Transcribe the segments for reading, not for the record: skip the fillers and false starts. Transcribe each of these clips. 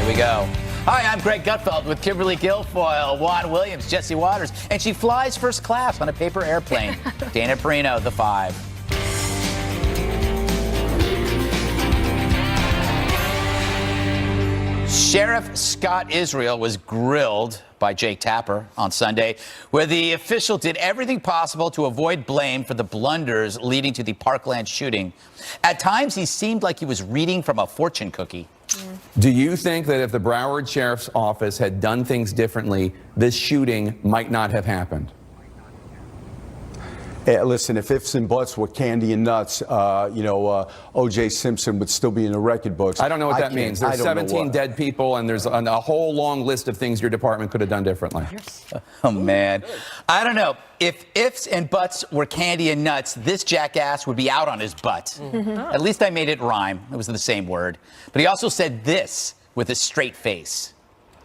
we go. Hi, I'm Greg Gutfeld with Kimberly, Guilfoyle, Juan Williams, Jesse Waters, and she flies first class on a paper airplane. Dana Perino, the 5. Sheriff Scott Israel was grilled by Jake Tapper on Sunday, where the official did everything possible to avoid blame for the blunders leading to the Parkland shooting. At times, he seemed like he was reading from a fortune cookie. Do you think that if the Broward Sheriff's Office had done things differently, this shooting might not have happened? Listen, if ifs and buts were candy and nuts, O.J. Simpson would still be in the record books. I don't know what that means. There's 17 dead people, and there's a whole long list of things your department could have done differently. Oh, man. I don't know. If ifs and buts were candy and nuts, this jackass would be out on his butt. At least I made it rhyme. It was the same word. But he also said this with a straight face.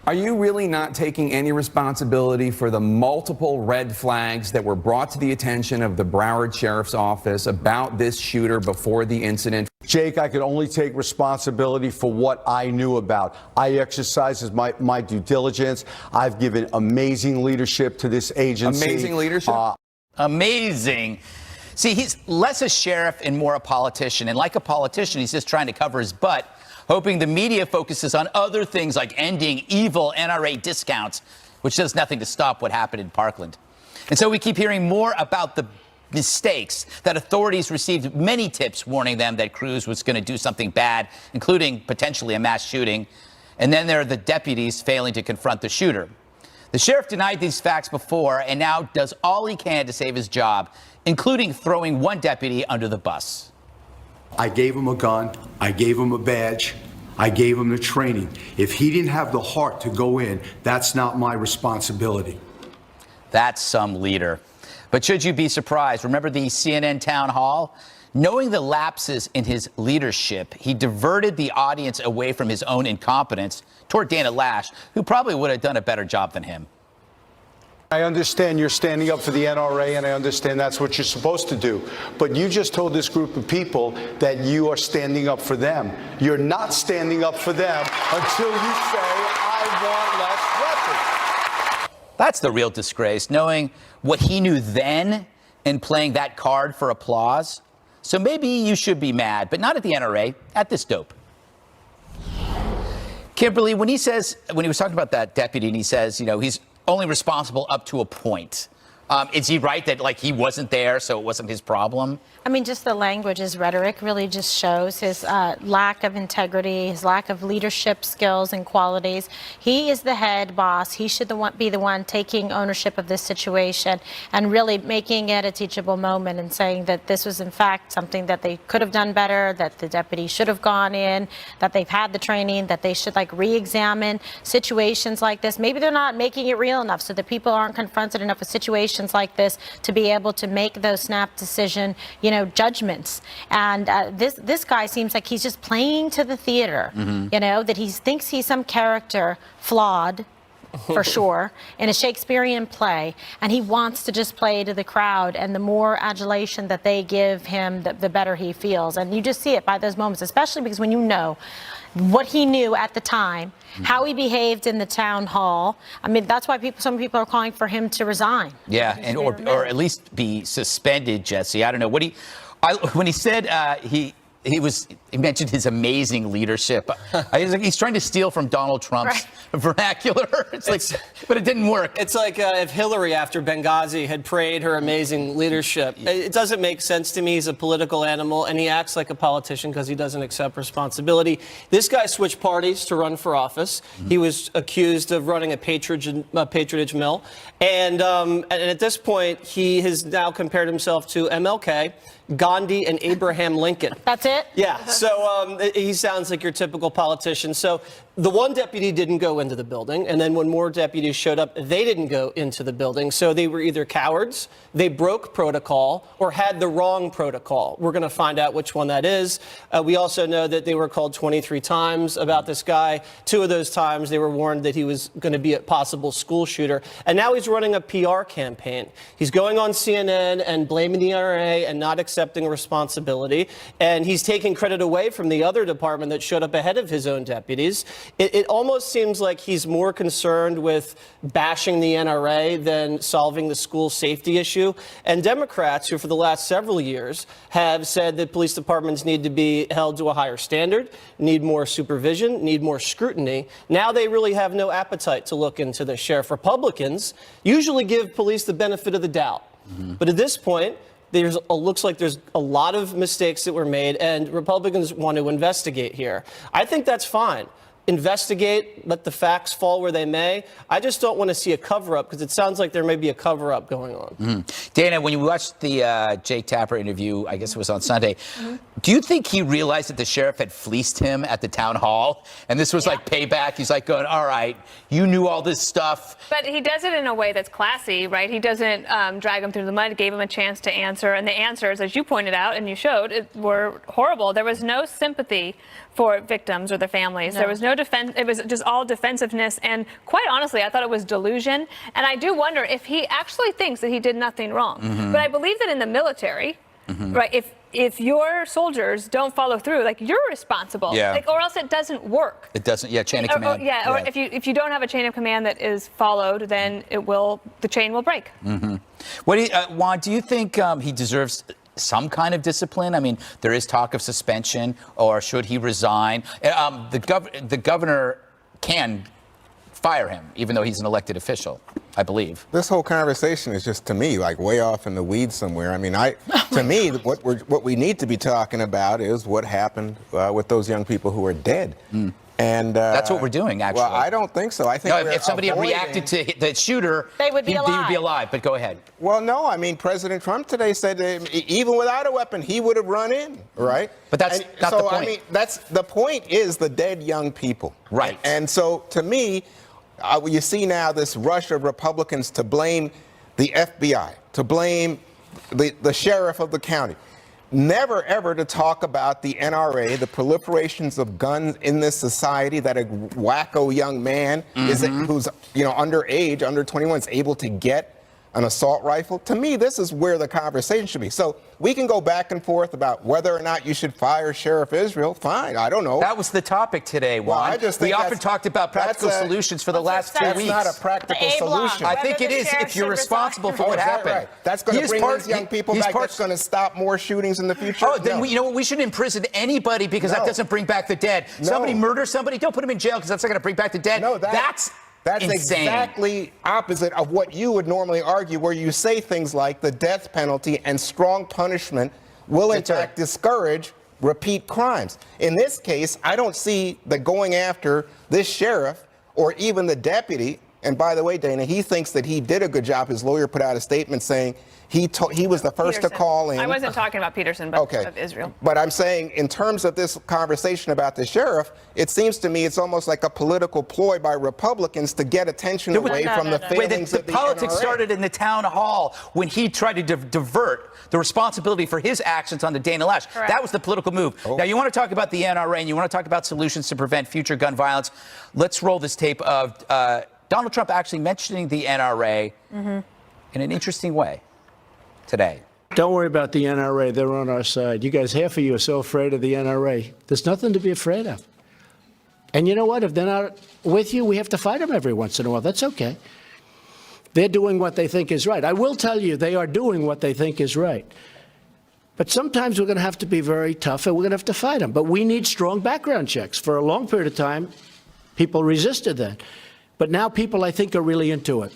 Are you really not taking any responsibility for the multiple red flags that were brought to the attention of the Broward Sheriff's Office about this shooter before the incident? Jake, I could only take responsibility for what I knew about. I exercised my due diligence. I've given amazing leadership to this agency. Amazing leadership? Amazing. See, he's less a sheriff and more a politician. And like a politician, he's just trying to cover his butt, hoping the media focuses on other things like ending evil NRA discounts, which does nothing to stop what happened in Parkland. And so we keep hearing more about the mistakes, that authorities received many tips warning them that Cruz was going to do something bad, including potentially a mass shooting. And then there are the deputies failing to confront the shooter. The sheriff denied these facts before and now does all he can to save his job, including throwing one deputy under the bus. I gave him a gun, I gave him a badge, I gave him the training. If he didn't have the heart to go in, that's not my responsibility. That's some leader. But should you be surprised? Remember the CNN town hall? Knowing the lapses in his leadership, he diverted the audience away from his own incompetence toward Dana Lash, who probably would have done a better job than him. I understand you're standing up for the NRA, and I understand that's what you're supposed to do. But you just told this group of people that you are standing up for them. You're not standing up for them until you say, I want less weapons. That's the real disgrace, knowing what he knew then and playing that card for applause. So maybe you should be mad, but not at the NRA, at this dope. Kimberly, when he was talking about that deputy and he says, he's only responsible up to a point. Is he right that, he wasn't there, so it wasn't his problem? I mean, just the language, his rhetoric really just shows his lack of integrity, his lack of leadership skills and qualities. He is the head boss. He should be the one taking ownership of this situation and really making it a teachable moment and saying that this was, in fact, something that they could have done better, that the deputy should have gone in, that they've had the training, that they should, re-examine situations like this. Maybe they're not making it real enough so that people aren't confronted enough with situations like this to be able to make those snap decision, judgments. And this guy seems like he's just playing to the theater, that he thinks he's some character, flawed, for sure, in a Shakespearean play, and he wants to just play to the crowd, and the more adulation that they give him, the better he feels. And you just see it by those moments, especially because when you know what he knew at the time, how he behaved in the town hall. I mean, that's why some people are calling for him to resign. Yeah, and or at least be suspended, Jesse. I don't know. When he said he mentioned his amazing leadership. He's trying to steal from Donald Trump's vernacular. But it didn't work. It's like if Hillary, after Benghazi, had prayed her amazing leadership. It doesn't make sense to me. He's a political animal, and he acts like a politician because he doesn't accept responsibility. This guy switched parties to run for office. He was accused of running a patronage mill. And at this point, he has now compared himself to MLK, Gandhi, and Abraham Lincoln. That's it? Yeah. So he sounds like your typical politician. So the one deputy didn't go into the building, and then when more deputies showed up, they didn't go into the building. So they were either cowards, they broke protocol, or had the wrong protocol. We're going to find out which one that is. We also know that they were called 23 times about this guy. 2 of those times they were warned that he was going to be a possible school shooter. And now he's running a PR campaign. He's going on CNN and blaming the NRA and not accepting responsibility, and he's taking credit away from the other department that showed up ahead of his own deputies. It almost seems like he's more concerned with bashing the NRA than solving the school safety issue. And Democrats, who for the last several years have said that police departments need to be held to a higher standard, need more supervision, need more scrutiny, now they really have no appetite to look into the sheriff. Republicans usually give police the benefit of the doubt. But at this point, looks like there's a lot of mistakes that were made, and Republicans want to investigate here. I think that's fine. Investigate, let the facts fall where they may. I just don't want to see a cover-up, because it sounds like there may be a cover-up going on. Dana, when you watched the Jake Tapper interview, I guess it was on Sunday, do you think he realized that the sheriff had fleeced him at the town hall? And this was like payback? He's like going, all right, you knew all this stuff. But he does it in a way that's classy, right? He doesn't drag him through the mud, gave him a chance to answer. And the answers, as you pointed out and you showed, were horrible. There was no sympathy for victims or their families. No. There was no defense. It was just all defensiveness. And quite honestly, I thought it was delusion. And I do wonder if he actually thinks that he did nothing wrong. But I believe that in the military, right, if your soldiers don't follow through, like, you're responsible, like, or else it doesn't work. It doesn't, chain of command. Or if you don't have a chain of command that is followed, then the chain will break. What do you, Juan, do you think he deserves some kind of discipline? I mean, there is talk of suspension, or should he resign? The governor can fire him, even though he's an elected official, I believe. This whole conversation is just, to me, like way off in the weeds somewhere. I mean, to me, what we need to be talking about is what happened with those young people who are dead. And that's what we're doing, actually. Well, I don't think so. I think if somebody had reacted to the shooter, they would be alive. He would be alive. But go ahead. Well, no. I mean, President Trump today said that even without a weapon, he would have run in, right? But that's not the point. I mean, the point is the dead young people, right? And so, to me, you see now this rush of Republicans to blame the FBI, to blame the sheriff of the county. Never, ever to talk about the NRA, the proliferations of guns in this society, that a wacko young man who's underage, under 21, is able to get an assault rifle. To me, this is where the conversation should be. So we can go back and forth about whether or not you should fire Sheriff Israel. Fine, I don't know. That was the topic today, Juan. Well, I just think we often talked about practical solutions for the last 2 weeks. That's not a practical solution. I think it is if you're responsible for what happened. Right. That's going to bring these young people back. That's going to stop more shootings in the future. Oh, then you know what? We shouldn't imprison anybody, because that doesn't bring back the dead. Somebody murders somebody, don't put them in jail, because that's not going to bring back the dead. No, that's insane. Exactly opposite of what you would normally argue, where you say things like the death penalty and strong punishment will in fact discourage repeat crimes. In this case, I don't see that going after this sheriff or even the deputy. And by the way, Dana, he thinks that he did a good job. His lawyer put out a statement saying he was the first to call in. I wasn't talking about Peterson, but of Israel. But I'm saying, in terms of this conversation about the sheriff, it seems to me it's almost like a political ploy by Republicans to get attention away from the failings of the politics NRA. started in the town hall when he tried to divert the responsibility for his actions onto Dana Lash. Correct. That was the political move. Now, you want to talk about the NRA, and you want to talk about solutions to prevent future gun violence. Let's roll this tape of Donald Trump actually mentioning the NRA in an interesting way today. Don't worry about the NRA. They're on our side. You guys, half of you are so afraid of the NRA. There's nothing to be afraid of. And you know what? If they're not with you, we have to fight them every once in a while. That's okay. They're doing what they think is right. I will tell you, they are doing what they think is right. But sometimes we're going to have to be very tough, and we're going to have to fight them. But we need strong background checks. For a long period of time, people resisted that. But now people, I think, are really into it.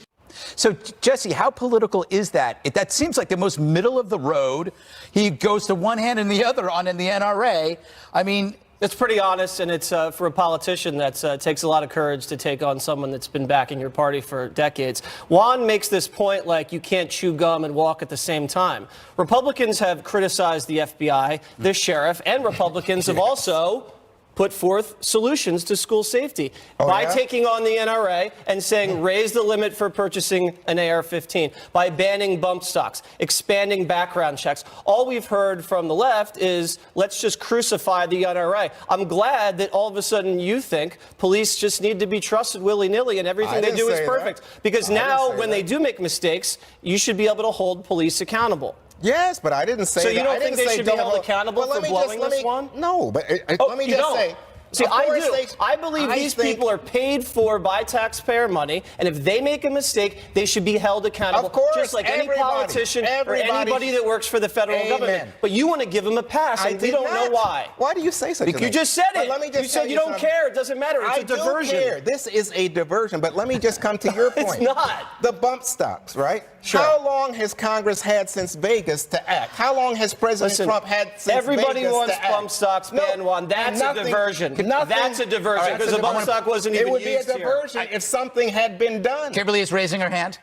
So, Jesse, how political is that? That seems like the most middle of the road. He goes to one hand and the other on in the NRA. I mean, it's pretty honest, and it's for a politician that takes a lot of courage to take on someone that's been backing your party for decades. Juan makes this point like you can't chew gum and walk at the same time. Republicans have criticized the FBI, the sheriff, and Republicans have also put forth solutions to school safety by taking on the NRA and saying raise the limit for purchasing an AR-15, by banning bump stocks, expanding background checks. All we've heard from the left is let's just crucify the NRA. I'm glad that all of a sudden you think police just need to be trusted willy-nilly and everything they do is perfect. Because now when they do make mistakes, you should be able to hold police accountable. Yes, but I didn't say So that. you don't I think didn't they say should be don't held hold- accountable Well, for let me blowing just- this one? No, but let me You just don't. say. See, of I course do. they- I believe these think- people are paid for by taxpayer money, and if they make a mistake, they should be held accountable. Of course, just like any everybody. politician or Everybody. anybody that works for the federal Amen. government. But you want to give them a pass, and we did don't not. know why. Why do you say such a Because thing? you just said But it. let me just You said tell you don't something. care. It doesn't matter. It's I a diversion. do care. This is a diversion, but let me just come to your point. It's not. The bump stocks, right? Sure. How long has Congress had since Vegas to act? How long has President Listen, Trump had since everybody Vegas wants to act? bump stocks, ban one. That's nothing- a diversion. nothing- That's a diversion, All right, because the bump stock wasn't even It would be a used here. diversion if something had been done. Kimberly is raising her hand.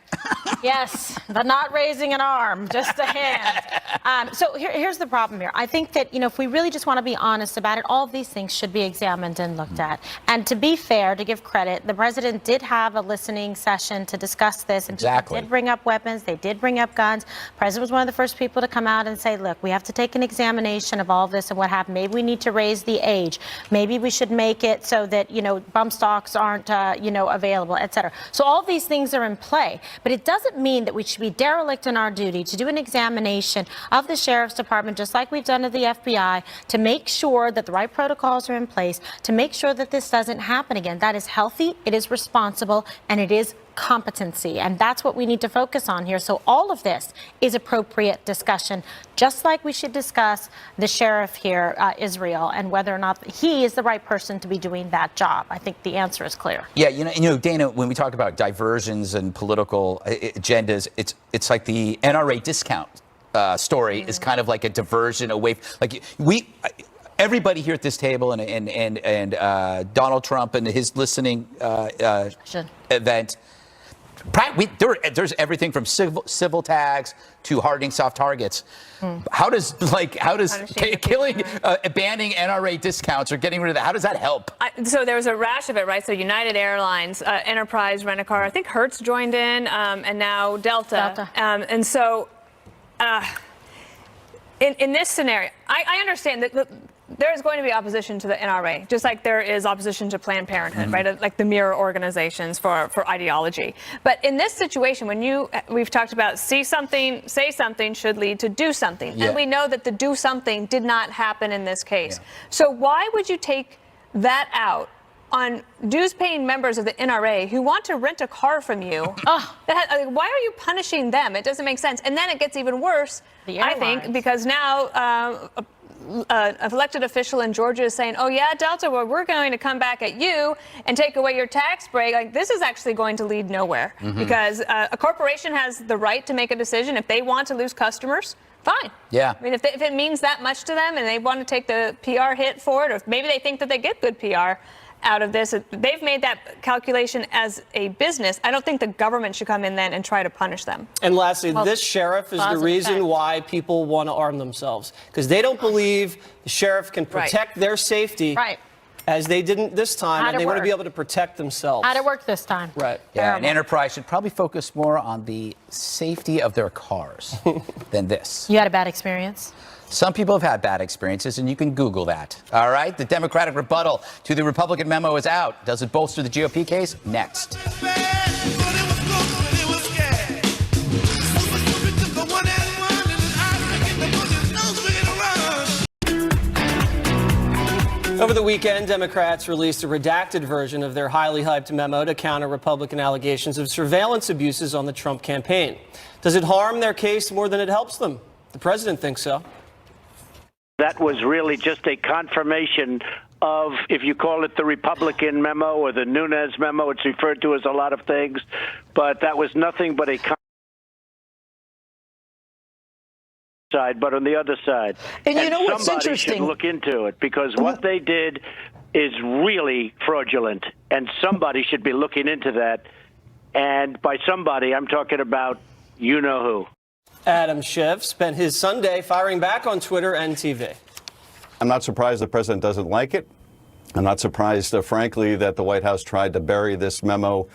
Yes, but not raising an arm, just a hand. So here's the problem here. I think that, if we really just want to be honest about it, all of these things should be examined and looked at. And to be fair, to give credit, the president did have a listening session to discuss this. And Exactly. They did bring up weapons. They did bring up guns. The president was one of the first people to come out and say, look, we have to take an examination of all this and what happened. Maybe we need to raise the age. Maybe we should make it so that, bump stocks aren't, available, et cetera. So all of these things are in play. But it doesn't mean that we should be derelict in our duty to do an examination of the Sheriff's Department, just like we've done at the FBI, to make sure that the right protocols are in place, to make sure that this doesn't happen again. That is healthy, it is responsible, and it is competency. And that's what we need to focus on here. So all of this is appropriate discussion, just like we should discuss the sheriff here, Israel, and whether or not he is the right person to be doing that job. I think the answer is clear. Yeah, Dana, when we talk about diversions and political agendas, it's like the NRA discount story is kind of like a diversion away. Everybody here at this table and Donald Trump and his listening event. There's everything from civil tags to hardening soft targets. How does killing, banning NRA discounts or getting rid of that, how does that help? So there was a rash of it, right? So United Airlines, Enterprise, Rent-A-Car, I think Hertz joined in, and now Delta. And so in this scenario, I understand that there is going to be opposition to the NRA, just like there is opposition to Planned Parenthood, right? Like the mirror organizations for ideology. But in this situation, we've talked about see something, say something should lead to do something. Yeah. And we know that the do something did not happen in this case. Yeah. So why would you take that out on dues-paying members of the NRA who want to rent a car from you? Why are you punishing them? It doesn't make sense. And then it gets even worse, I think, because now an elected official in Georgia is saying, oh, yeah, Delta, well, we're going to come back at you and take away your tax break. Like, this is actually going to lead nowhere because a corporation has the right to make a decision. If they want to lose customers, fine. Yeah. I mean, if it means that much to them and they want to take the PR hit for it, or maybe they think that they get good PR out of this, they've made that calculation as a business. I don't think the government should come in then and try to punish them. And lastly, this sheriff is the reason why people want to arm themselves, because they don't believe the sheriff can protect their safety as they didn't this time, and they want to be able to protect themselves. How'd it work this time? Right. Yeah, and Enterprise should probably focus more on the safety of their cars than this. You had a bad experience? Some people have had bad experiences, and you can Google that. All right? The Democratic rebuttal to the Republican memo is out. Does it bolster the GOP case? Next. Over the weekend, Democrats released a redacted version of their highly hyped memo to counter Republican allegations of surveillance abuses on the Trump campaign. Does it harm their case more than it helps them? The president thinks so. That was really just a confirmation of, if you call it the Republican memo or the Nunes memo, it's referred to as a lot of things, but that was nothing but a side, but on the other side. And you know what's somebody interesting? should look into it, because what they did is really fraudulent, and somebody should be looking into that. And by somebody, I'm talking about you-know-who. Adam Schiff spent his Sunday firing back on Twitter and TV. I'm not surprised the president doesn't like it. I'm not surprised, frankly, that the White House tried to bury this memo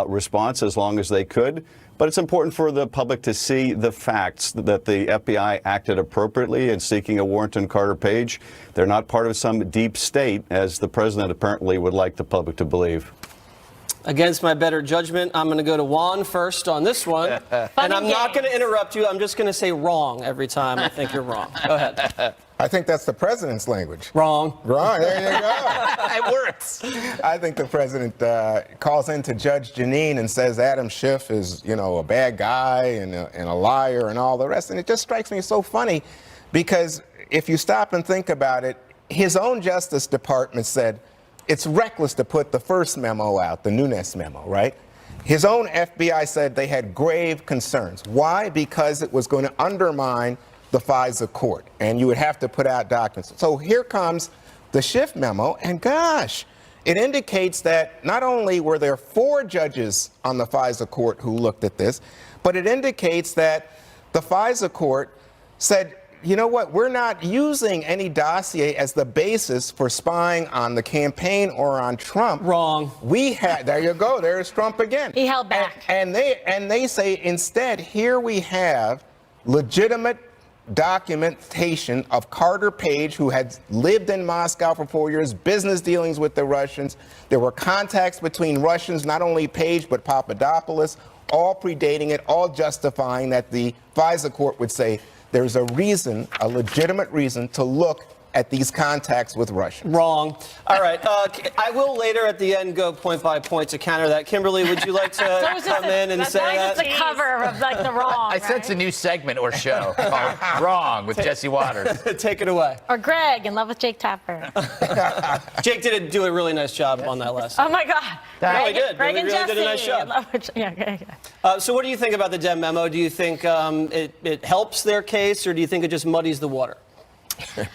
response as long as they could. But it's important for the public to see the facts that the FBI acted appropriately in seeking a warrant on Carter Page. They're not part of some deep state, as the president apparently would like the public to believe. Against my better judgment, I'm going to go to Juan first on this one. And I'm not going to interrupt you. I'm just going to say wrong every time I think you're wrong. Go ahead. I think that's the president's language. Wrong. Wrong. There you go. It works. I think the president calls into Judge Janine and says Adam Schiff is, a bad guy and a liar and all the rest. And it just strikes me so funny because if you stop and think about it, his own Justice Department said it's reckless to put the first memo out, the Nunes memo, right? His own FBI said they had grave concerns. Why? Because it was going to undermine the FISA court, and you would have to put out documents. So here comes the Schiff memo, and gosh, it indicates that not only were there 4 judges on the FISA court who looked at this, but it indicates that the FISA court said, you know what, we're not using any dossier as the basis for spying on the campaign or on Trump. Wrong. We had, there you go, there's Trump again. He held back. And they say instead, here we have legitimate documentation of Carter Page, who had lived in Moscow for 4 years, business dealings with the Russians. There were contacts between Russians, not only Page, but Papadopoulos, all predating it, all justifying that the FISA court would say there's a reason, a legitimate reason, to look at these contacts with Russia. Wrong. All right. I will later at the end go point by point to counter that. Kimberly, would you like to come in and say that? That's the cover of the wrong. I sense a new segment or show called Wrong with Jesse Waters. Take it away. Or Greg in Love with Jake Tapper. Jake did do a really nice job on that last. Oh my God. Really did. Greg Really, and really Jesse. did a nice job. Yeah. So what do you think about the Dem memo? Do you think it helps their case, or do you think it just muddies the water?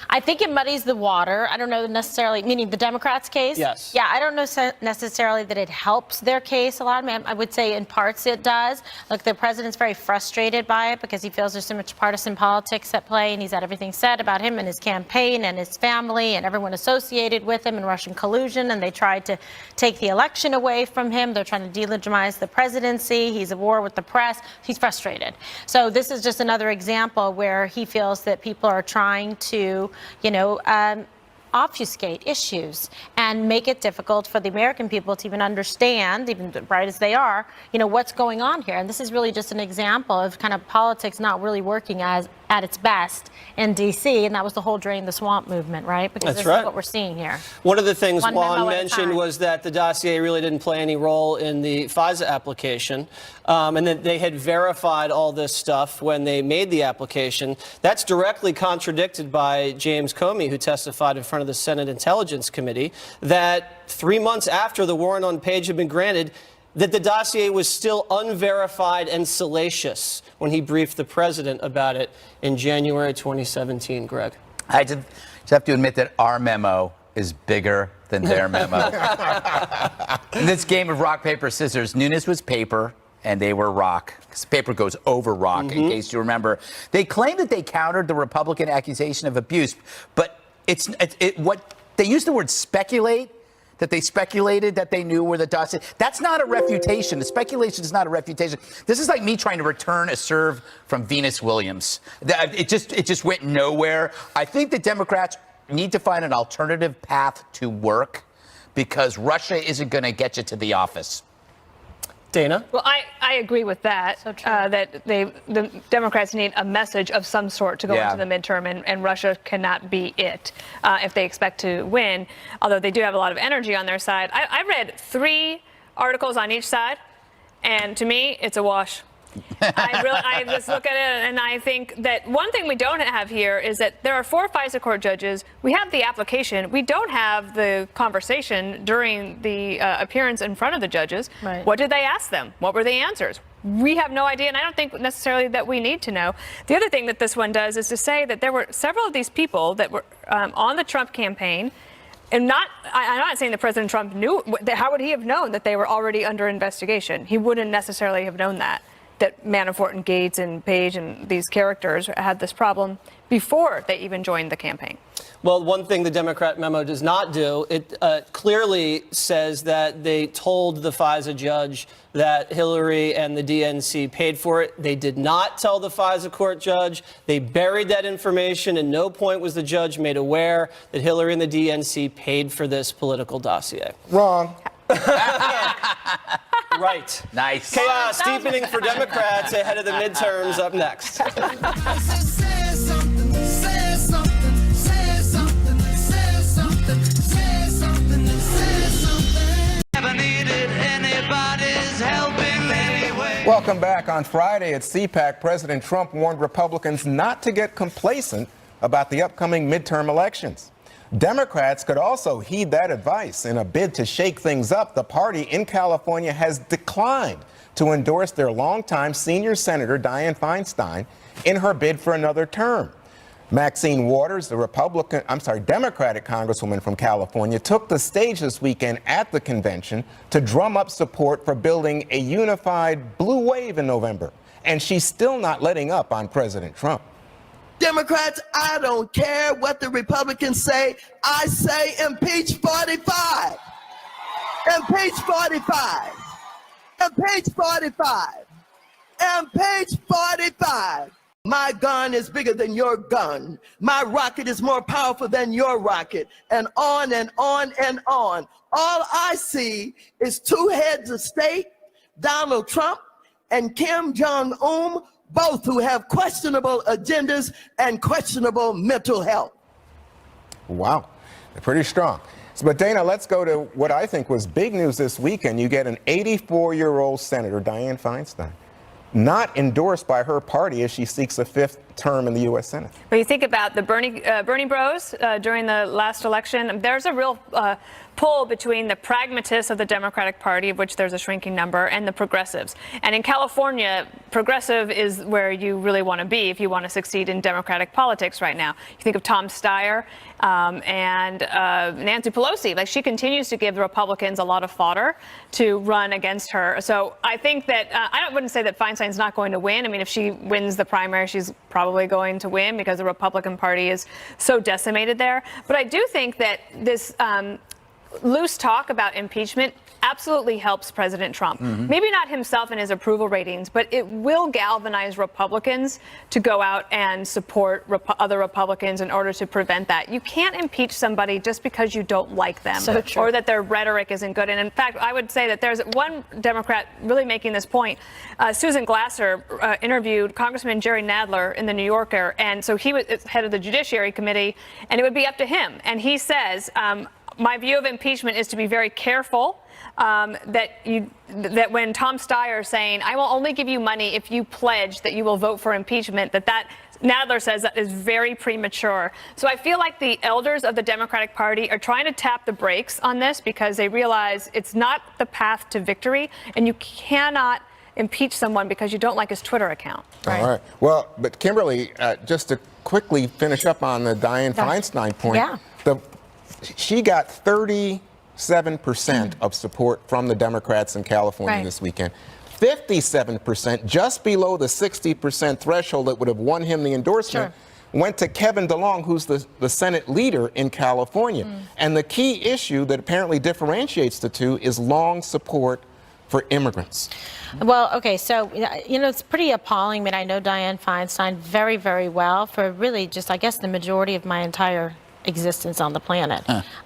I think it muddies the water. I don't know necessarily, meaning the Democrats' case? Yes. Yeah, I don't know necessarily that it helps their case a lot. I would say in parts it does. Look, the president's very frustrated by it because he feels there's so much partisan politics at play, and he's had everything said about him and his campaign and his family and everyone associated with him in Russian collusion, and they tried to take the election away from him. They're trying to delegitimize the presidency. He's at war with the press. He's frustrated. So this is just another example where he feels that people are trying to obfuscate issues and make it difficult for the American people to even understand, even bright as they are, what's going on here. And this is really just an example of kind of politics not really working at its best in D.C., and that was the whole Drain the Swamp movement, right? Because That's this right. is what we're seeing here. One of the things One Juan memo at a mentioned time. was that the dossier really didn't play any role in the FISA application, and that they had verified all this stuff when they made the application. That's directly contradicted by James Comey, who testified in front of the Senate Intelligence Committee, that 3 months after the warrant on Page had been granted, that the dossier was still unverified and salacious when he briefed the president about it in January 2017. Greg. I just have to admit that our memo is bigger than their memo. In this game of rock, paper, scissors, Nunes was paper and they were rock. Because paper goes over rock, in case you remember. They claim that they countered the Republican accusation of abuse, but what they used the word speculate, that they speculated that they knew where the dossier. That's not a refutation. The speculation is not a refutation. This is like me trying to return a serve from Venus Williams. It just went nowhere. I think the Democrats need to find an alternative path to work because Russia isn't going to get you to the office. Dana? Well, I agree with that. So true. That the Democrats need a message of some sort to go into the midterm, and Russia cannot be it if they expect to win, although they do have a lot of energy on their side. I read 3 articles on each side, and to me, it's a wash. I just look at it and I think that one thing we don't have here is that there are 4 FISA court judges. We have the application. We don't have the conversation during the appearance in front of the judges. Right. What did they ask them? What were the answers? We have no idea, and I don't think necessarily that we need to know. The other thing that this one does is to say that there were several of these people that were on the Trump campaign. And I'm not saying that President Trump knew. How would he have known that they were already under investigation? He wouldn't necessarily have known that Manafort and Gates and Page and these characters had this problem before they even joined the campaign. Well, one thing the Democrat memo does not do, it clearly says that they told the FISA judge that Hillary and the DNC paid for it. They did not tell the FISA court judge. They buried that information. At no point was the judge made aware that Hillary and the DNC paid for this political dossier. Wrong. Right. Nice. Chaos deepening for Democrats ahead of the midterms up next. Welcome back. On Friday at CPAC, President Trump warned Republicans not to get complacent about the upcoming midterm elections. Democrats could also heed that advice. In a bid to shake things up, the party in California has declined to endorse their longtime senior senator, Dianne Feinstein, in her bid for another term. Maxine Waters, the Democratic congresswoman from California, took the stage this weekend at the convention to drum up support for building a unified blue wave in November. And she's still not letting up on President Trump. Democrats, I don't care what the Republicans say. I say impeach 45. Impeach 45. Impeach 45. Impeach 45. My gun is bigger than your gun. My rocket is more powerful than your rocket. And on and on and on. All I see is two heads of state, Donald Trump and Kim Jong-un, both who have questionable agendas and questionable mental health. Wow, they're pretty strong. But Dana, let's go to what I think was big news this weekend. You get an 84-year-old Senator, Dianne Feinstein, not endorsed by her party as she seeks a fifth term in the U.S. Senate. But you think about the Bernie bros during the last election, there's a real pull between the pragmatists of the Democratic Party, of which there's a shrinking number, and the progressives. And in California, progressive is where you really want to be if you want to succeed in Democratic politics right now. You think of Tom Steyer and Nancy Pelosi. Like, she continues to give the Republicans a lot of fodder to run against her. So I think that I wouldn't say that Feinstein's not going to win. I mean, if she wins the primary, she's probably going to win because the Republican Party is so decimated there. But I do think that this loose talk about impeachment absolutely helps President Trump. Maybe not himself and his approval ratings, but it will galvanize Republicans to go out and support other Republicans in order to prevent that. You can't impeach somebody just because you don't like them or that their rhetoric isn't good. And in fact, I would say that there's one Democrat really making this point. Susan Glasser interviewed Congressman Jerry Nadler in the New Yorker, and so he was head of the Judiciary Committee, and it would be up to him. And he says, my view of impeachment is to be very careful that when Tom Steyer is saying, I will only give you money if you pledge that you will vote for impeachment, that Nadler says that is very premature. So I feel like the elders of the Democratic Party are trying to tap the brakes on this because they realize it's not the path to victory, and you cannot impeach someone because you don't like his Twitter account. Right? All right. Well, but Kimberly, just to quickly finish up on the Dianne Feinstein point, she got 37% of support from the Democrats in California this weekend. 57%, just below the 60% threshold that would have won him the endorsement, went to Kevin DeLong, who's the Senate leader in California. And the key issue that apparently differentiates the two is long support for immigrants. Well, okay, so, you know, it's pretty appalling. I mean, I know Dianne Feinstein very, very well for really just, I guess, the majority of my entire existence on the planet.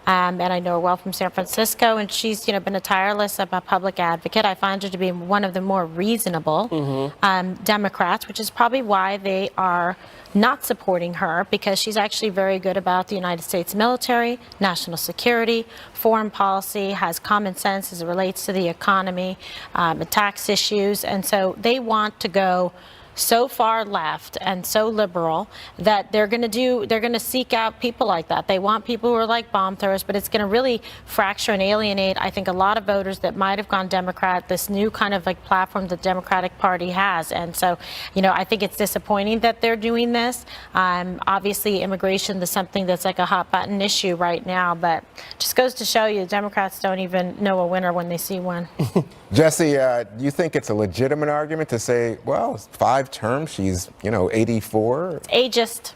And I know her well from San Francisco, and she's, you know, been a tireless public advocate. I find her to be one of the more reasonable Democrats, which is probably why they are not supporting her, because she's actually very good about the United States military, national security, foreign policy, has common sense as it relates to the economy, tax issues, and so they want to go so far left and so liberal that they're going to seek out people like that. They want people who are like bomb throwers, but it's going to really fracture and alienate, I think, a lot of voters that might have gone Democrat, this new kind of like platform the Democratic Party has. And so, you know, I think it's disappointing that they're doing this. Obviously, immigration is something that's like a hot button issue right now, but just goes to show you Democrats don't even know a winner when they see one. Jesse, do you think it's a legitimate argument to say, well, 5 terms, she's, you know, 84? Ageist.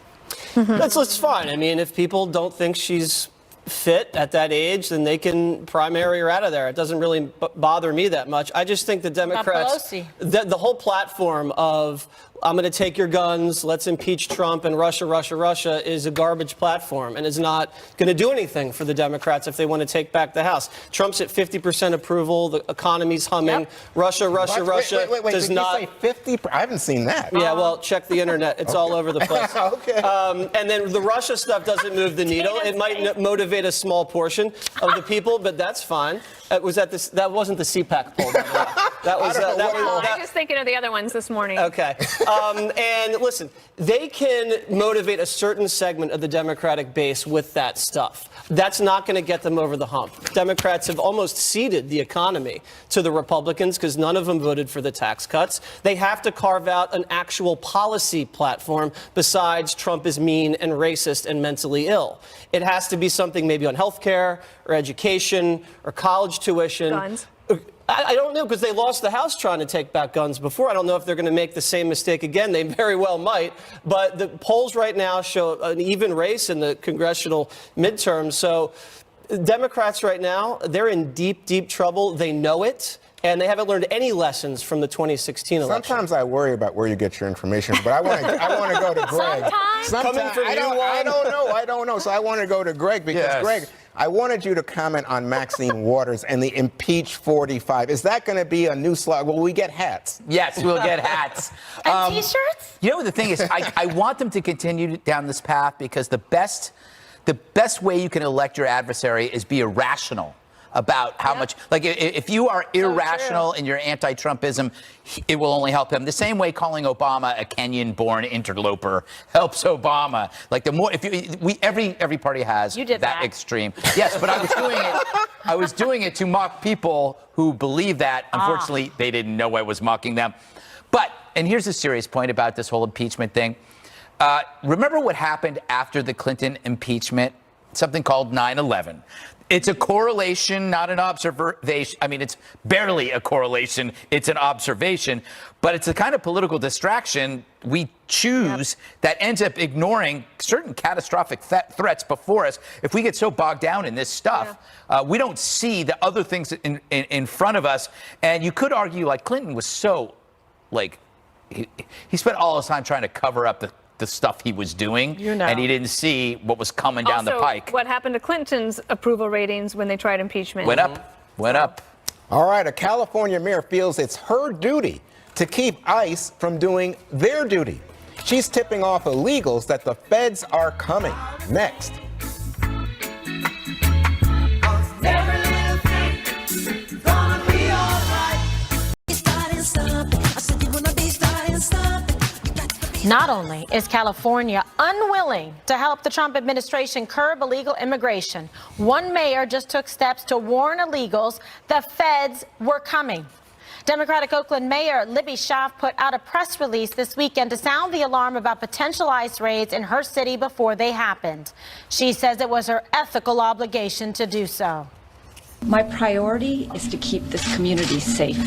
That's fine. I mean, if people don't think she's fit at that age, then they can primary her out of there. It doesn't really bother me that much. I just think the Democrats, the whole platform of I'm going to take your guns, let's impeach Trump, and Russia is a garbage platform and is not going to do anything for the Democrats if they want to take back the House. Trump's at 50% approval, the economy's humming. Yep. Russia Wait, does did not. you say 50? I haven't seen that. Yeah, well, check the internet. It's all over the place. Okay. And then the Russia stuff doesn't move the needle. It might motivate a small portion of the people, but that's fine. That wasn't the CPAC poll, by the way. That was. I'm just thinking of the other ones this morning. Okay. And listen, they can motivate a certain segment of the Democratic base with that stuff. That's not going to get them over the hump. Democrats have almost ceded the economy to the Republicans because none of them voted for the tax cuts. They have to carve out an actual policy platform besides Trump is mean and racist and mentally ill. It has to be something maybe on health care or education or college tuition. Guns. I don't know, because they lost the House trying to take back guns before. I don't know if they're going to make the same mistake again. They very well might. But the polls right now show an even race in the congressional midterms. So Democrats right now, they're in deep, deep trouble. They know it. And they haven't learned any lessons from the 2016 election. Sometimes I worry about where you get your information, but I want to go to Greg. Coming from you, Juan? I don't know. So I want to go to Greg because, Yes. Greg, I wanted you to comment on Maxine Waters and the Impeach 45. Is that going to be a new slog? Will we get hats? Yes, we'll get hats. And T-shirts? You know, the thing is, I want them to continue down this path because the best way you can elect your adversary is be irrational about how much, like, if you are irrational in your anti-Trumpism, it will only help him. The same way calling Obama a Kenyan-born interloper helps Obama. Like, the more, every party has that extreme. Yes, but I was doing it to mock people who believe that. Unfortunately, they didn't know I was mocking them. But, and here's a serious point about this whole impeachment thing. Remember what happened after the Clinton impeachment? Something called 9/11. It's a correlation, not an observation. I mean, it's barely a correlation. It's an observation. But it's the kind of political distraction we choose that ends up ignoring certain catastrophic threats before us. If we get so bogged down in this stuff, we don't see the other things in front of us. And you could argue, like, Clinton was so, like, he spent all his time trying to cover up the stuff he was doing, and he didn't see what was coming down the pike. What happened to Clinton's approval ratings when they tried impeachment? Went up. All right, a California mayor feels it's her duty to keep ICE from doing their duty. She's tipping off illegals that the feds are coming. Next. Not only is California unwilling to help the Trump administration curb illegal immigration, one mayor just took steps to warn illegals the feds were coming. Democratic Oakland Mayor Libby Schaaf put out a press release this weekend to sound the alarm about potential ICE raids in her city before they happened. She says it was her ethical obligation to do so. My priority is to keep this community safe.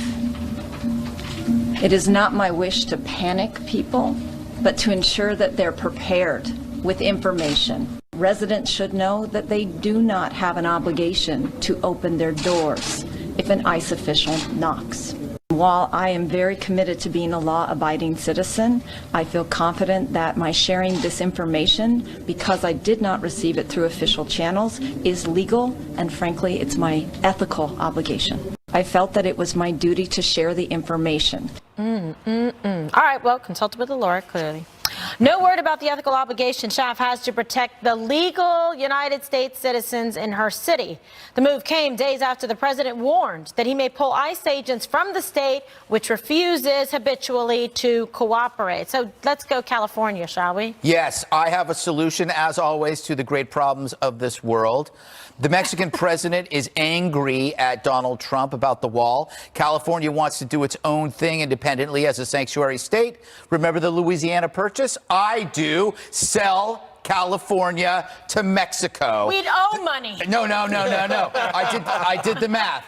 It is not my wish to panic people, but to ensure that they're prepared with information. Residents should know that they do not have an obligation to open their doors if an ICE official knocks. While I am very committed to being a law-abiding citizen, I feel confident that my sharing this information, because I did not receive it through official channels, is legal, and frankly, it's my ethical obligation. I felt that it was my duty to share the information. All right, well, consulted with a lawyer, clearly. No word about the ethical obligation Schaaf has to protect the legal United States citizens in her city. The move came days after the president warned that he may pull ICE agents from the state, which refuses habitually to cooperate. So let's go California, shall we? Yes, I have a solution, as always, to the great problems of this world. The Mexican president is angry at Donald Trump about the wall. California wants to do its own thing independently as a sanctuary state. Remember the Louisiana Purchase? I do. Sell California to Mexico. We'd owe money. No. I did the math.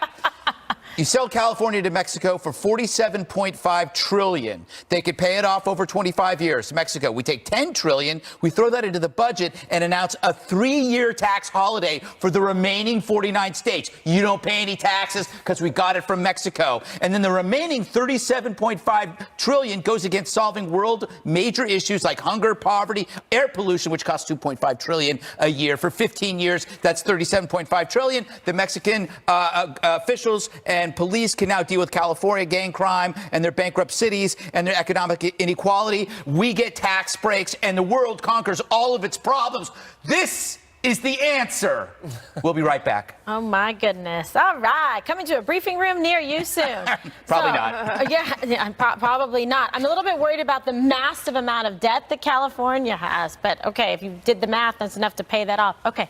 You sell California to Mexico for $47.5 trillion. They could pay it off over 25 years. Mexico, we take $10 trillion, we throw that into the budget and announce a 3-year tax holiday for the remaining 49 states. You don't pay any taxes because we got it from Mexico. And then the remaining $37.5 trillion goes against solving world major issues like hunger, poverty, air pollution, which costs $2.5 trillion a year. For 15 years, that's $37.5 trillion. The Mexican officials and police can now deal with California gang crime and their bankrupt cities and their economic inequality. We get tax breaks and the world conquers all of its problems. This is the answer. We'll be right back. Oh, my goodness. All right. Coming to a briefing room near you soon. Probably not. Probably not. I'm a little bit worried about the massive amount of debt that California has. But, okay, if you did the math, that's enough to pay that off. Okay.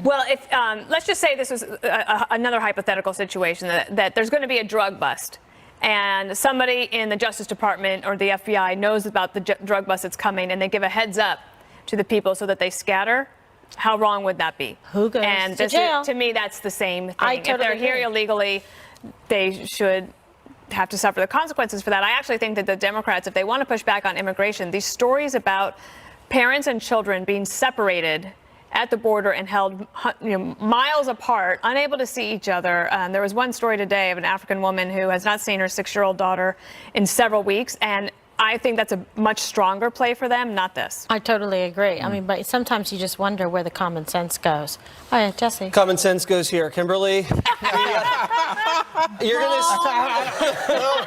Well, if let's just say this is another hypothetical situation, that there's going to be a drug bust. And somebody in the Justice Department or the FBI knows about the drug bust that's coming, and they give a heads up to the people so that they scatter. How wrong would that be? Who goes to jail? To me, that's the same thing. I totally if they're here illegally, they should have to suffer the consequences for that. I actually think that the Democrats, if they want to push back on immigration, these stories about parents and children being separated at the border and held miles apart, unable to see each other. There was one story today of an African woman who has not seen her 6-year-old daughter in several weeks, and I think that's a much stronger play for them, not this. I totally agree. I mean, but sometimes you just wonder where the common sense goes. Oh, yeah, Jesse. Common sense goes here. Kimberly, you're going to...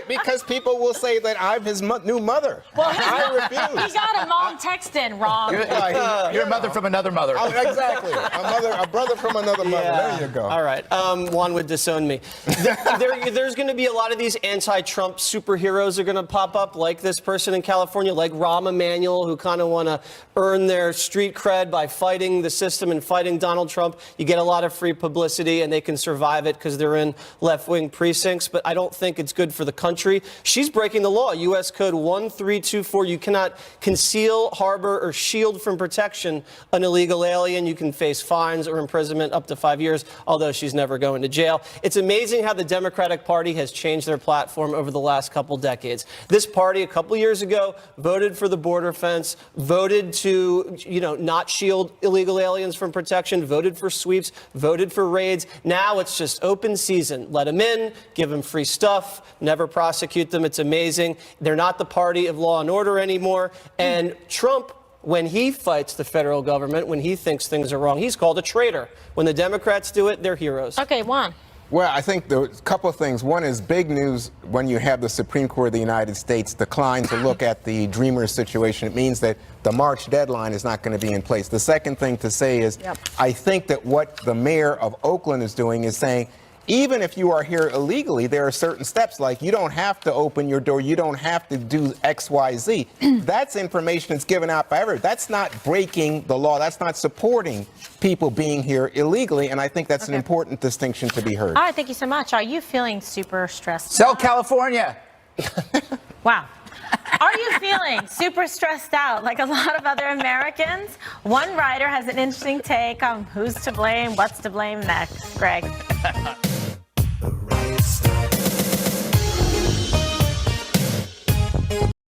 because people will say that I'm his new mother. Well, I refuse. He got a mom text in wrong. You're a mother from another mother. Oh, exactly. A brother from another mother. Yeah. There you go. All right. Juan would disown me. There's going to be a lot of these anti-Trump superheroes are going to pop up, like this person in California, like Rahm Emanuel, who kind of want to earn their street cred by fighting the system and fighting Donald Trump. You get a lot of free publicity, and they can survive it because they're in left-wing precincts, but I don't think it's good for the country. She's breaking the law. U.S. Code 1324. You cannot conceal, harbor, or shield from protection an illegal alien. You can face fines or imprisonment up to 5 years, although she's never going to jail. It's amazing how the Democratic Party has changed their platform over the last couple decades. This party a couple years ago voted for the border fence, voted to, not shield illegal aliens from protection, voted for sweeps, voted for raids. Now it's just open season. Let them in, give them free stuff, never prosecute them. It's amazing. They're not the party of law and order anymore. And Trump, when he fights the federal government, when he thinks things are wrong, he's called a traitor. When the Democrats do it, they're heroes. Okay, Juan. Well, I think there are a couple of things. One is big news when you have the Supreme Court of the United States decline to look at the Dreamers situation. It means that the March deadline is not going to be in place. The second thing to say is I think that what the mayor of Oakland is doing is saying, even if you are here illegally, there are certain steps like you don't have to open your door. You don't have to do X, Y, Z. That's information that's given out by everyone. That's not breaking the law. That's not supporting people being here illegally. And I think that's an important distinction to be heard. All right, thank you so much. Are you feeling super stressed? Sell California. Wow. Are you feeling super stressed out like a lot of other Americans? One writer has an interesting take on who's to blame, what's to blame next. Greg.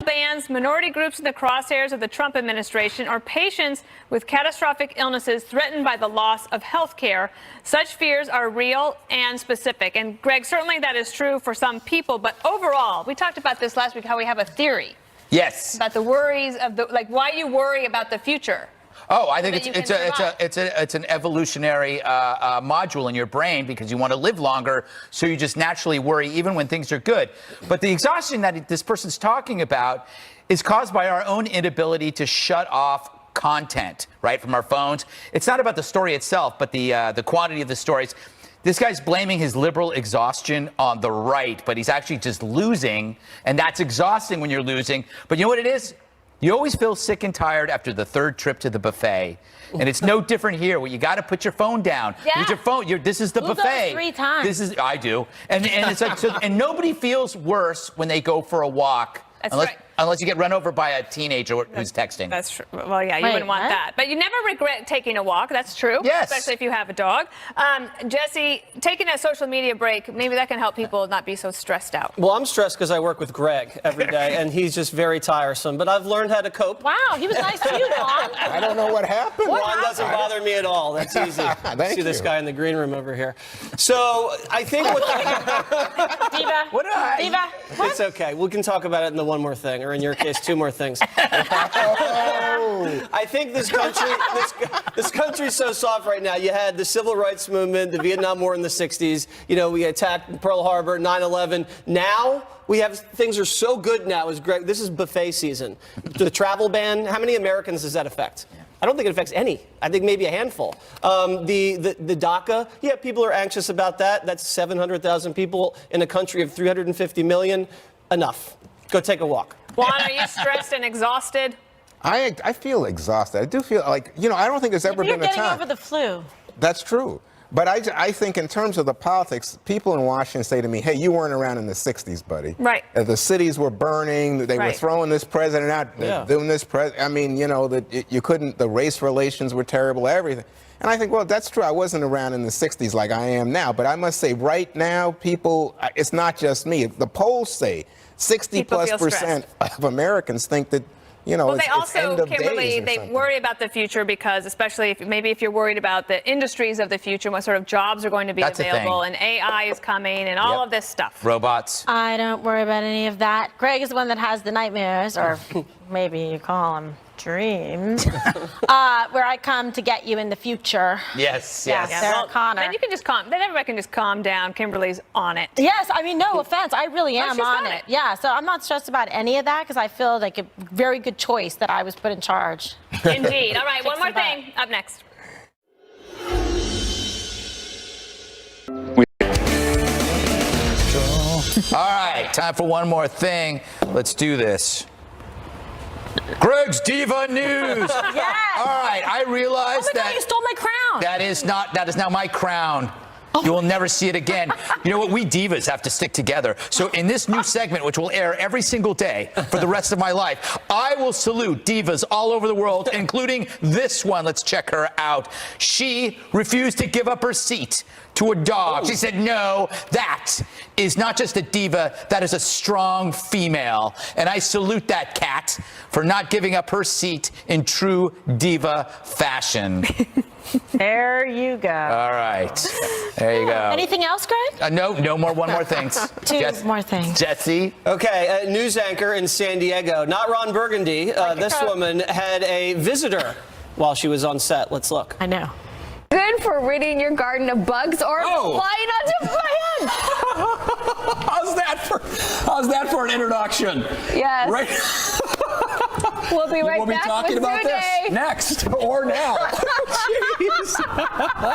Bans, minority groups in the crosshairs of the Trump administration, or patients with catastrophic illnesses threatened by the loss of health care. Such fears are real and specific. And Greg, certainly that is true for some people, but overall, we talked about this last week, how we have a theory. Yes. About the worries of why you worry about the future. Oh, I think it's an evolutionary module in your brain because you want to live longer, so you just naturally worry even when things are good. But the exhaustion that this person's talking about is caused by our own inability to shut off content, right, from our phones. It's not about the story itself, but the quantity of the stories. This guy's blaming his liberal exhaustion on the right, but he's actually just losing, and that's exhausting when you're losing. But you know what it is? You always feel sick and tired after the third trip to the buffet. And it's no different here where you got to put your phone down. Yeah. With your phone, this is the Who buffet. goes 3 times? I do. And it's like, and nobody feels worse when they go for a walk. That's right. Unless you get run over by a teenager who's texting. That's true. Well, yeah, you Wait, wouldn't want what? that. But you never regret taking a walk. That's true. Yes. Especially if you have a dog. Jesse, taking a social media break, maybe that can help people not be so stressed out. Well, I'm stressed because I work with Greg every day, and he's just very tiresome. But I've learned how to cope. Wow, he was nice to you, Juan. I don't know what happened. Juan doesn't bother me at all. That's easy. Thank See this you. guy in the green room over here. So I think what Diva. What did I? Diva. What? it's okay. We can talk about it in the one more thing, or in your case, two more things. I think this country's so soft right now. You had the civil rights movement, the Vietnam War in the 60s. You know, we attacked Pearl Harbor, 9/11. Now we have things are so good now. Greg, this is buffet season. The travel ban. How many Americans does that affect? I don't think it affects any. I think maybe a handful. The DACA, yeah, people are anxious about that. That's 700,000 people in a country of 350 million. Enough. Go take a walk. Juan, are you stressed and exhausted? I feel exhausted. I do feel like, you know, I don't think there's ever You're been a getting time. over the flu. That's true. But I think in terms of the politics, people in Washington say to me, hey, you weren't around in the 60s, buddy. Right. The cities were burning. They were Right. throwing this president out, doing this I mean, you know, you couldn't, the race relations were terrible, everything. And I think, well, that's true. I wasn't around in the 60s like I am now. But I must say, right now, people, it's not just me. The polls say 60+% of Americans think that, you know, Well, they it's also, end of Kimberly, days or they something. worry about the future because, especially if you're worried about the industries of the future, what sort of jobs are going to be That's a thing. available, and AI is coming, and all of this stuff. Robots. I don't worry about any of that. Greg is the one that has the nightmares, or maybe you call them dreams, where I come to get you in the future. Yes, Yes. yes. Sarah Connor. Then you can just then everybody can just calm down. Kimberly's on it. Yes, I mean, no offense. I really am she's on got it. it. Yeah, so I'm not stressed about any of that because I feel like a very good choice that I was put in charge. Indeed. All right, Kick one more some butt. thing up next. All right, time for one more thing. Let's do this. Greg's Diva News. Yes. All right, I realize Oh my God, that you stole my crown. that is now my crown. You will never see it again. You know what? We divas have to stick together. So in this new segment, which will air every single day for the rest of my life, I will salute divas all over the world, including this one. Let's check her out. She refused to give up her seat to a dog. She said, no, that is not just a diva, that is a strong female. And I salute that cat for not giving up her seat in true diva fashion. There you go. All right. There you go. Anything else, Greg? No one more things. Two more things. Jesse. Okay, a news anchor in San Diego, not Ron Burgundy. This woman had a visitor while she was on set. Let's look. I know. Good for ridding your garden of bugs or flying onto plants. How's that for an introduction? Yes. Right. We'll be right We'll be back talking with about Today. this next or now.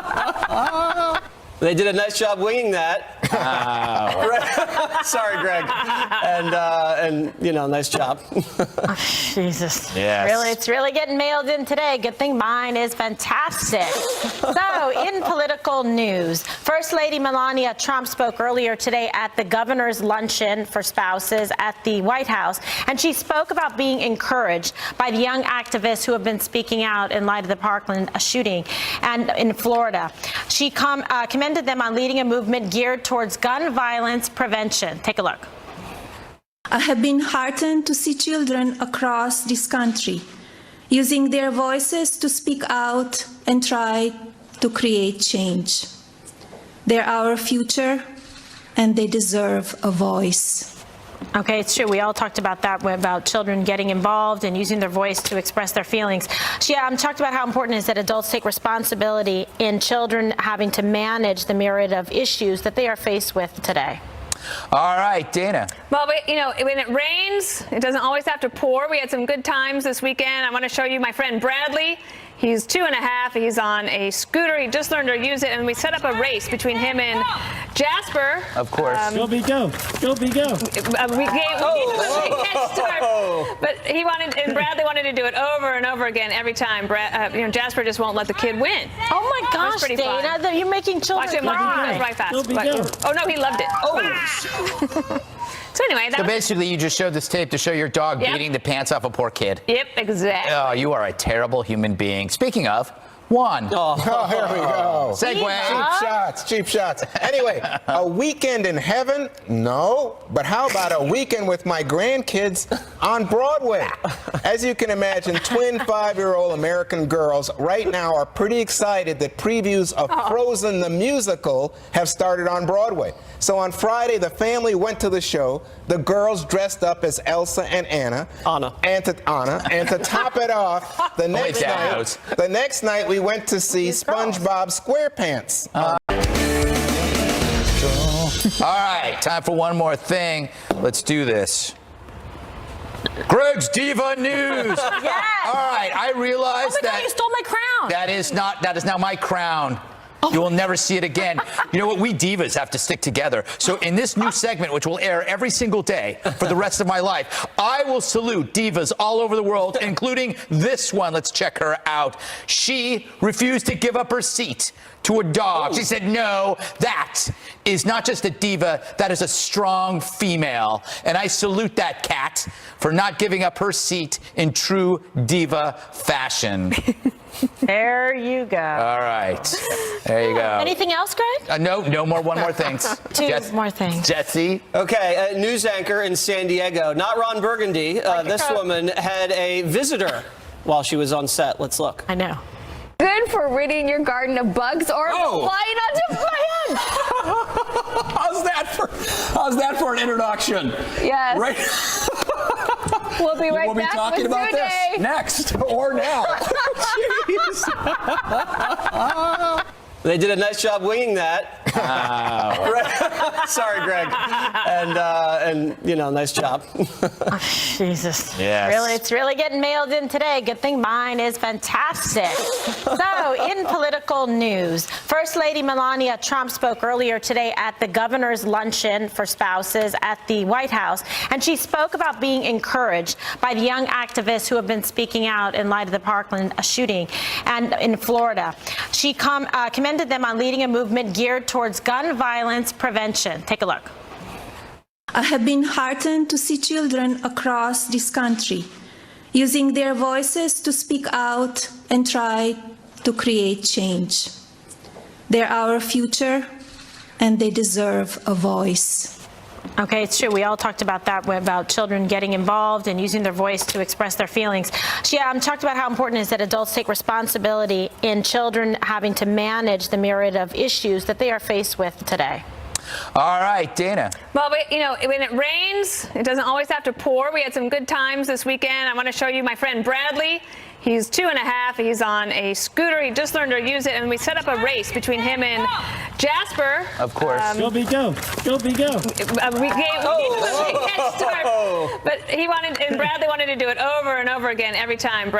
Jeez. They did a nice job winging that. Sorry, Greg. And you know, nice job. Jesus. Yes. Really, it's really getting mailed in today. Good thing mine is fantastic. So, in political news, First Lady Melania Trump spoke earlier today at the governor's luncheon for spouses at the White House, and she spoke about being encouraged by the young activists who have been speaking out in light of the Parkland shooting and in Florida. She commended them on leading a movement geared towards gun violence prevention. Take a look. I have been heartened to see children across this country using their voices to speak out and try to create change. They're our future, and they deserve a voice. Okay, it's true. We all talked about that, about children getting involved and using their voice to express their feelings. She talked about how important it is that adults take responsibility in children having to manage the myriad of issues that they are faced with today. All right, Dana. Well, you know, when it rains, it doesn't always have to pour. We had some good times this weekend. I want to show you my friend Bradley. He's 2.5. He's on a scooter. He just learned to use it, and we set up a race between him and Jasper. Of course. Go, be go. Go, be go. We gave him a big head start, but he wanted, and Bradley wanted to do it over and over again every time. Jasper just won't let the kid win. Oh my gosh, pretty Dana, fun. you're making children Watch it, cry. right fast. Go, be go. Oh no, he loved it. So anyway, So basically, you just showed this tape to show your dog beating the pants off a poor kid. Yep, exactly. Oh, you are a terrible human being. Speaking of, Juan. Oh, here we go. Segue. Cheap shots. Anyway, a weekend in heaven? No. But how about a weekend with my grandkids on Broadway? As you can imagine, twin 5-year-old American girls right now are pretty excited that previews of Frozen the musical have started on Broadway. So on Friday, the family went to the show. The girls dressed up as Elsa and Anna. And to top it off, the next night we went to see SpongeBob SquarePants. All right, time for one more thing. Let's do this. Greg's Diva News. Yes. All right, I realize Oh my God, you stole my crown. that is now my crown. You will never see it again. You know what? We divas have to stick together. So in this new segment, which will air every single day for the rest of my life, I will salute divas all over the world, including this one. Let's check her out. She refused to give up her seat to a dog. She said, no, that is not just a diva, that is a strong female. And I salute that cat for not giving up her seat in true diva fashion. There you go. All right. There you go. Anything else, Greg? No more one more things. Two more things. Jesse? Okay, a news anchor in San Diego, not Ron Burgundy. This woman had a visitor while she was on set. Let's look. I know. Good for ridding your garden of bugs or flying onto my head. How's that for an introduction? Yes. Right. We'll be right We'll be back talking with about Zoo this Day. next or now. Jeez. They did a nice job winging that. Sorry, Greg. And nice job. Jesus. Yes. It's really getting mailed in today. Good thing mine is fantastic. So, in political news, First Lady Melania Trump spoke earlier today at the governor's luncheon for spouses at the White House, and she spoke about being encouraged by the young activists who have been speaking out in light of the Parkland shooting and in Florida. She commended them on leading a movement geared towards gun violence prevention. Take a look. I have been heartened to see children across this country using their voices to speak out and try to create change. They're our future, and they deserve a voice. Okay, it's true. We all talked about that, about children getting involved and using their voice to express their feelings. She talked about how important it is that adults take responsibility in children having to manage the myriad of issues that they are faced with today. All right, Dana. Well, when it rains, it doesn't always have to pour. We had some good times this weekend. I want to show you my friend Bradley. He's 2.5. He's on a scooter. He just learned to use it, and we set up a race between him and Jasper. Of course. Go, be go. Go, be go. We gave him a big head start, but and Bradley wanted to do it over and over again every time.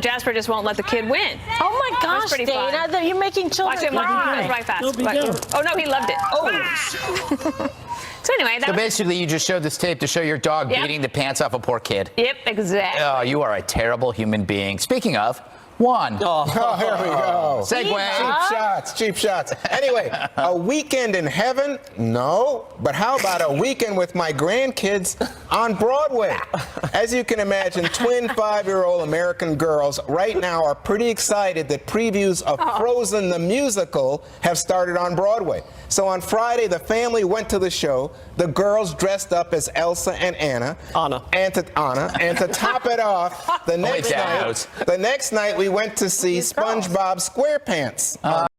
Jasper just won't let the kid win. Oh my gosh, pretty Dana, fun. you're making children Watch it, cry. right fast. Go, be go. Oh no, he loved it. So anyway, So basically, you just showed this tape to show your dog beating the pants off a poor kid. Yep, exactly. Oh, you are a terrible human being. Speaking of, Juan. Oh, here we go. Segue. Cheap shots. Anyway, a weekend in heaven? No. But how about a weekend with my grandkids on Broadway? As you can imagine, twin 5-year-old American girls right now are pretty excited that previews of Frozen the musical have started on Broadway. So on Friday, the family went to the show. The girls dressed up as Elsa and Anna. And to top it off, the next night we went to see SpongeBob SquarePants.